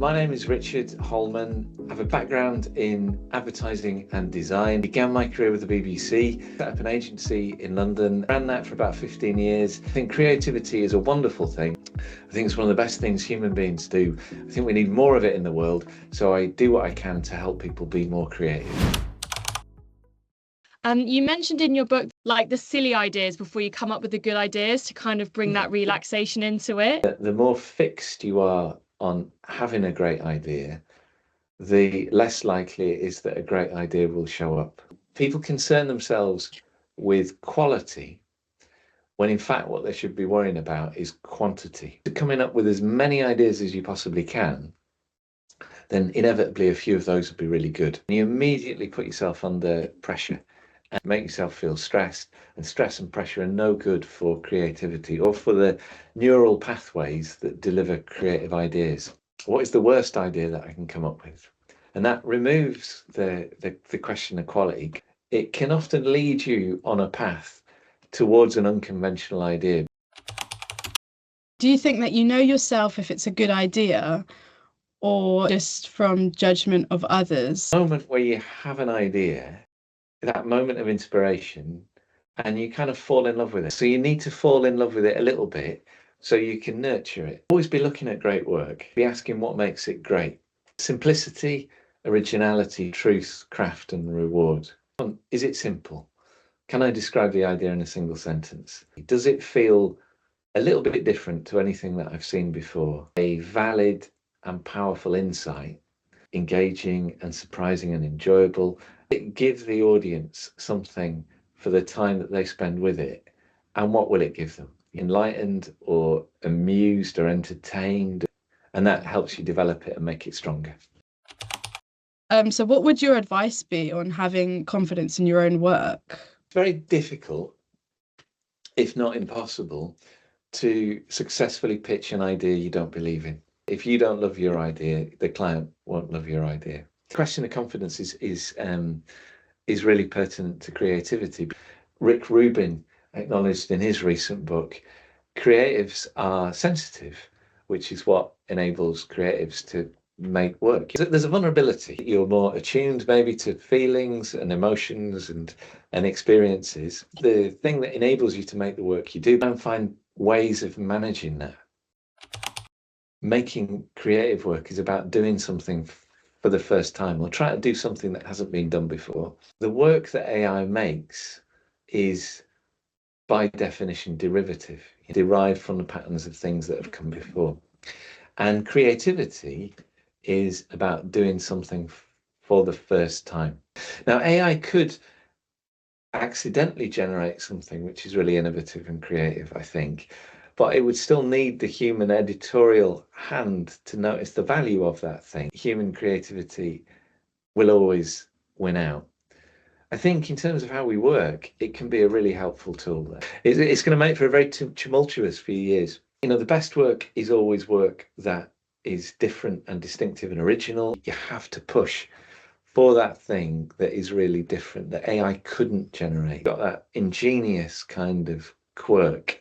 My name is Richard Holman. I have a background in advertising and design. Began my career with the BBC, set up an agency in London, ran that for about 15 years. I think creativity is a wonderful thing. I think it's one of the best things human beings do. I think we need more of it in the world, so I do what I can to help people be more creative. You mentioned in your book, like the silly ideas before you come up with the good ideas to kind of bring that relaxation into it. The more fixed you are on having a great idea, the less likely it is that a great idea will show up. People concern themselves with quality when in fact what they should be worrying about is quantity. Coming up with as many ideas as you possibly can, then inevitably a few of those will be really good. You immediately put yourself under pressure and make yourself feel stressed, and stress and pressure are no good for creativity or for the neural pathways that deliver creative ideas. What is the worst idea that I can come up with? And that removes the question of quality. It can often lead you on a path towards an unconventional idea. Do you think that you know yourself if it's a good idea, or just from judgment of others? The moment where you have an idea, that moment of inspiration, and you kind of fall in love with it. So you need to fall in love with it a little bit so you can nurture it. Always be looking at great work, be asking what makes it great. Simplicity, originality, truth, craft, and reward. Is it simple? Can I describe the idea in a single sentence? Does it feel a little bit different to anything that I've seen before? A valid and powerful insight, engaging and surprising and enjoyable. It gives the audience something for the time that they spend with it. And what will it give them? Enlightened or amused or entertained? And that helps you develop it and make it stronger. So what would your advice be on having confidence in your own work? It's very difficult, if not impossible, to successfully pitch an idea you don't believe in. If you don't love your idea, the client won't love your idea. The question of confidence is really pertinent to creativity. Rick Rubin acknowledged in his recent book, creatives are sensitive, which is what enables creatives to make work. There's a vulnerability. You're more attuned maybe to feelings and emotions and experiences. The thing that enables you to make the work you do, and find ways of managing that. Making creative work is about doing something for the first time, or try to do something that hasn't been done before. The work that AI makes is by definition derivative, derived from the patterns of things that have come before. And creativity is about doing something for the first time. Now, AI could accidentally generate something which is really innovative and creative, I think, but it would still need the human editorial hand to notice the value of that thing. Human creativity will always win out. I think in terms of how we work, it can be a really helpful tool. It's going to make for a very tumultuous few years. You know, the best work is always work that is different and distinctive and original. You have to push for that thing that is really different, that AI couldn't generate. Got that ingenious kind of quirk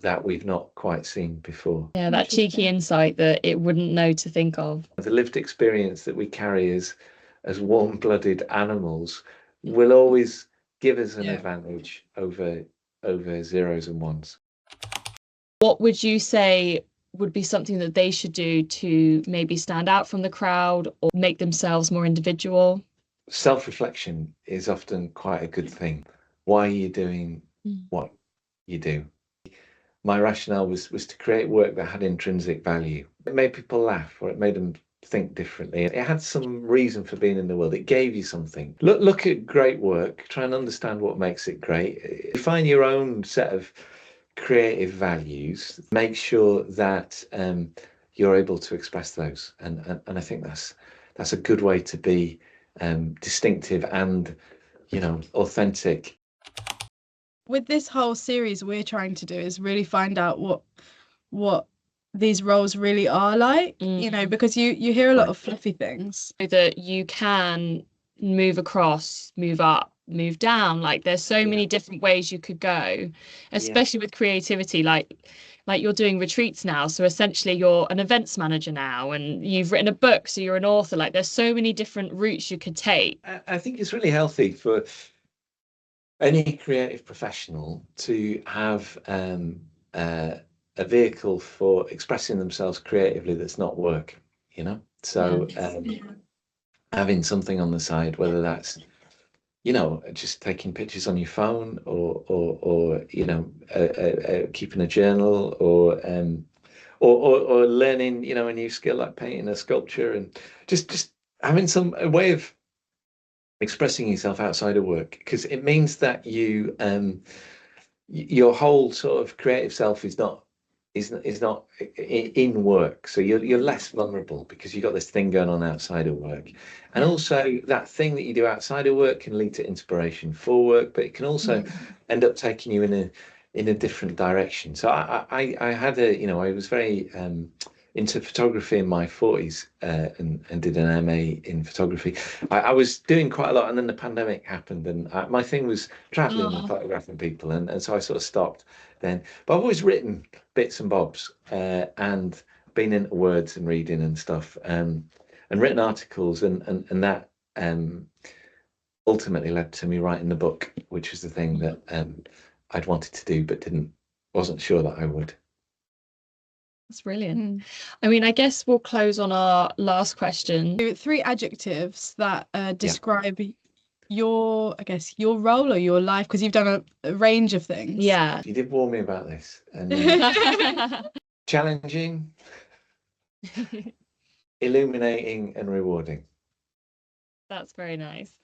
that we've not quite seen before. Yeah, that cheeky insight that it wouldn't know to think of. The lived experience that we carry as warm-blooded animals will always give us an advantage over zeros and ones. What would you say would be something that they should do to maybe stand out from the crowd or make themselves more individual? Self-reflection is often quite a good thing. Why are you doing what you do? My rationale was to create work that had intrinsic value. It made people laugh, or it made them think differently. It had some reason for being in the world. It gave you something. Look at great work, try and understand what makes it great. Find your own set of creative values. Make sure that you're able to express those. And I think that's a good way to be distinctive and, you know, authentic. With this whole series, we're trying to do is really find out what these roles really are like, you know, because you hear a lot of fluffy things. That you can move across, move up, move down. Like there's so many different ways you could go, especially with creativity. Like like you're doing retreats now, so essentially you're an events manager now, and you've written a book, so you're an author. Like there's so many different routes you could take. I think it's really healthy for any creative professional to have a vehicle for expressing themselves creatively that's not work, you know. So having something on the side, whether that's, you know, just taking pictures on your phone, or you know, keeping a journal, or learning, you know, a new skill like painting a sculpture, and just having a way of expressing yourself outside of work, because it means that your whole sort of creative self is not in work, so you're less vulnerable because you've got this thing going on outside of work. And also that thing that you do outside of work can lead to inspiration for work, but it can also end up taking you in a different direction. So I had you know, I was very into photography in my 40s, and did an MA in photography. I was doing quite a lot, and then the pandemic happened, and my thing was traveling and photographing people, and so I sort of stopped then. But I've always written bits and bobs, and been into words and reading and stuff, and written articles, and that ultimately led to me writing the book, which was the thing that I'd wanted to do but wasn't sure that I would. That's brilliant. I mean, I guess we'll close on our last question. 3 adjectives that describe your, I guess, your role or your life, because you've done a range of things. Yeah. You did warn me about this. And challenging, illuminating, and rewarding. That's very nice.